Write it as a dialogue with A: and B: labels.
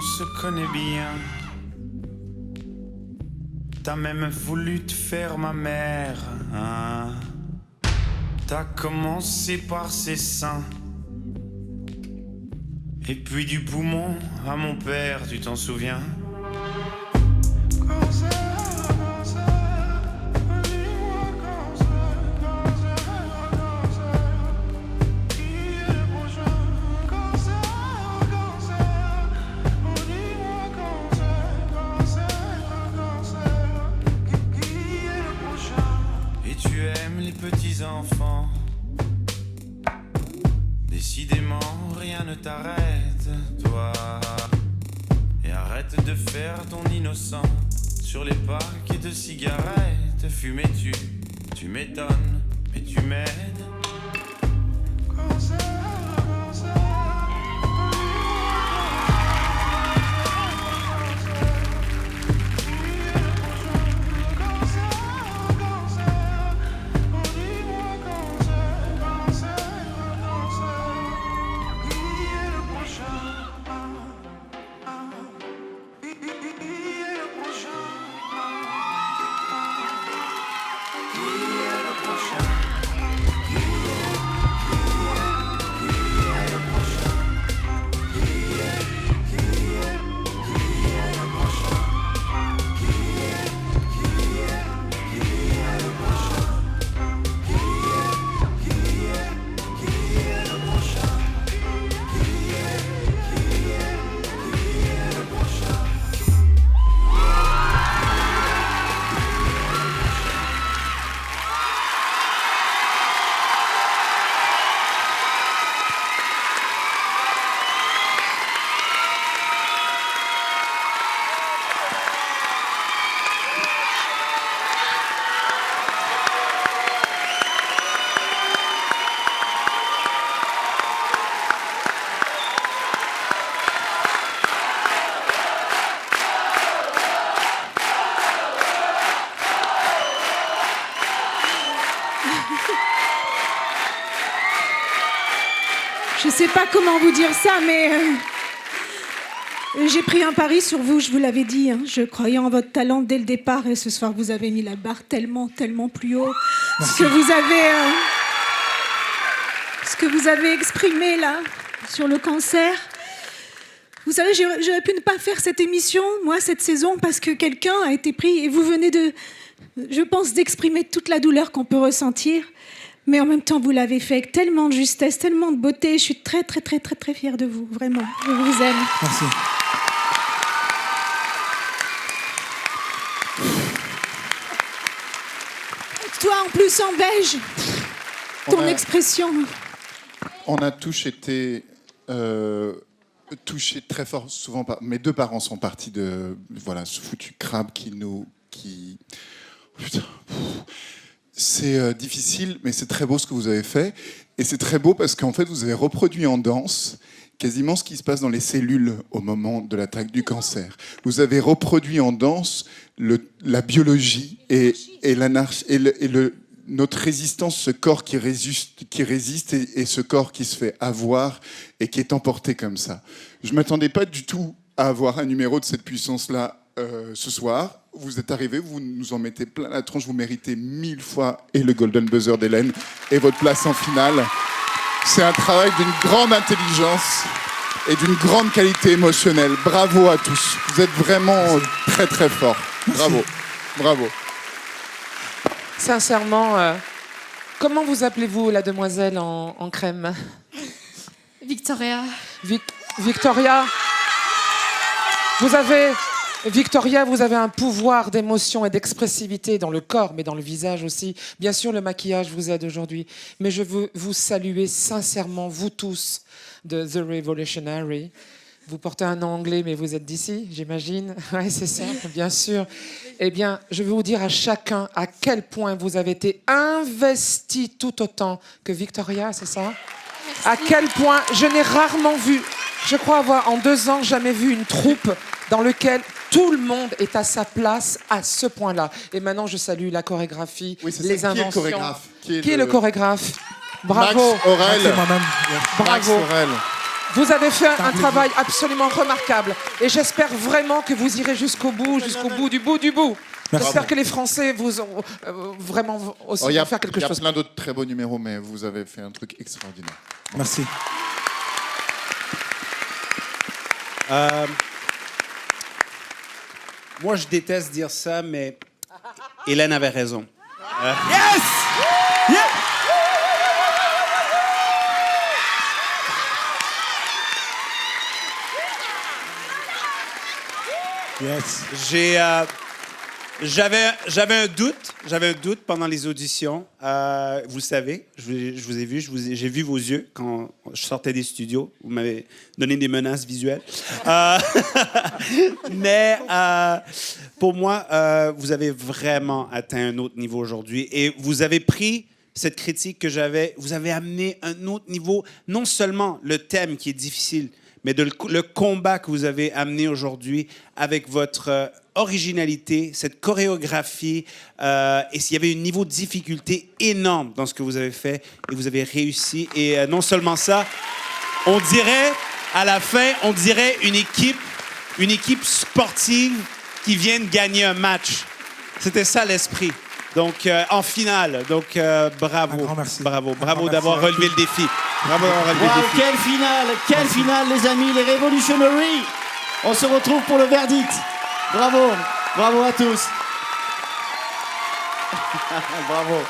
A: se connaît bien. T'as même voulu te faire ma mère, hein. T'as commencé par ses seins, et puis du poumon à mon père, tu t'en souviens? Enfants, décidément rien ne t'arrête, toi. Et arrête de faire ton innocent sur les paquets de cigarettes. Fumais-tu, tu m'étonnes, mais tu m'aides.
B: Je sais pas comment vous dire ça, mais j'ai pris un pari sur vous, je vous l'avais dit. Hein. Je croyais en votre talent dès le départ et ce soir, vous avez mis la barre tellement, tellement plus haut. Ce que vous avez exprimé là, sur le cancer. Vous savez, j'aurais pu ne pas faire cette émission, moi, cette saison, parce que quelqu'un a été pris et vous venez je pense, d'exprimer toute la douleur qu'on peut ressentir. Mais en même temps, vous l'avez fait avec tellement de justesse, tellement de beauté. Je suis très, très, très, très, très fière de vous, vraiment. Je vous aime.
C: Merci.
B: Toi, en plus, en beige, ton expression.
C: On a tous été touchés très fort, souvent par... Mes deux parents sont partis de ce foutu crabe qui... Putain... C'est difficile, mais c'est très beau ce que vous avez fait. Et c'est très beau parce qu'en fait, vous avez reproduit en danse quasiment ce qui se passe dans les cellules au moment de l'attaque du cancer. Vous avez reproduit en danse la biologie et l'anarchie et notre résistance, ce corps qui résiste et ce corps qui se fait avoir et qui est emporté comme ça. Je ne m'attendais pas du tout à avoir un numéro de cette puissance-là ce soir. Vous êtes arrivés, vous nous en mettez plein la tronche, vous méritez 1000 fois et le Golden Buzzer d'Hélène et votre place en finale. C'est un travail d'une grande intelligence et d'une grande qualité émotionnelle. Bravo à tous. Vous êtes vraiment très très forts. Bravo. Bravo.
D: Sincèrement, comment vous appelez-vous, la demoiselle en crème?
E: Victoria.
D: Victoria, Victoria, vous avez un pouvoir d'émotion et d'expressivité dans le corps, mais dans le visage aussi. Bien sûr, le maquillage vous aide aujourd'hui, mais je veux vous saluer sincèrement, vous tous, de The Revolutionary. Vous portez un nom anglais, mais vous êtes d'ici, j'imagine. Oui, c'est ça, bien sûr. Eh bien, je veux vous dire à chacun à quel point vous avez été investis tout autant que Victoria, c'est ça? Merci. À quel point je n'ai rarement vu, je crois avoir en 2 ans jamais vu une troupe dans laquelle tout le monde est à sa place à ce point-là. Et maintenant, je salue la chorégraphie, les inventions.
C: Qui est le chorégraphe?
D: Qui est le chorégraphe? Bravo.
C: Max Aurel.
D: Bravo.
C: Max Aurel.
D: Vous avez fait un travail absolument remarquable. Et j'espère vraiment que vous irez jusqu'au bout du bout. J'espère que les Français vous ont vraiment aussi faire quelque chose.
C: Il y a plein d'autres très beaux numéros, mais vous avez fait un truc extraordinaire.
F: Merci.
G: Moi, je déteste dire ça, mais Hélène avait raison.
F: Yes! Yeah! Yes.
G: J'avais un doute pendant les auditions. Vous le savez, je vous ai vu, j'ai vu vos yeux quand je sortais des studios. Vous m'avez donné des menaces visuelles. Mais pour moi, vous avez vraiment atteint un autre niveau aujourd'hui. Et vous avez pris cette critique que j'avais, vous avez amené un autre niveau, non seulement le thème qui est difficile, mais le combat que vous avez amené aujourd'hui avec votre originalité, cette chorégraphie, et s'il y avait un niveau de difficulté énorme dans ce que vous avez fait, et vous avez réussi. Et non seulement ça, on dirait, à la fin, on dirait une équipe sportive qui vient de gagner un match. C'était ça l'esprit. Donc, en finale. Donc, bravo. Bravo d'avoir relevé le défi. Bravo d'avoir relevé le défi.
H: Quelle finale, les amis, les Revolutionary. On se retrouve pour le verdict. Bravo à tous. Bravo.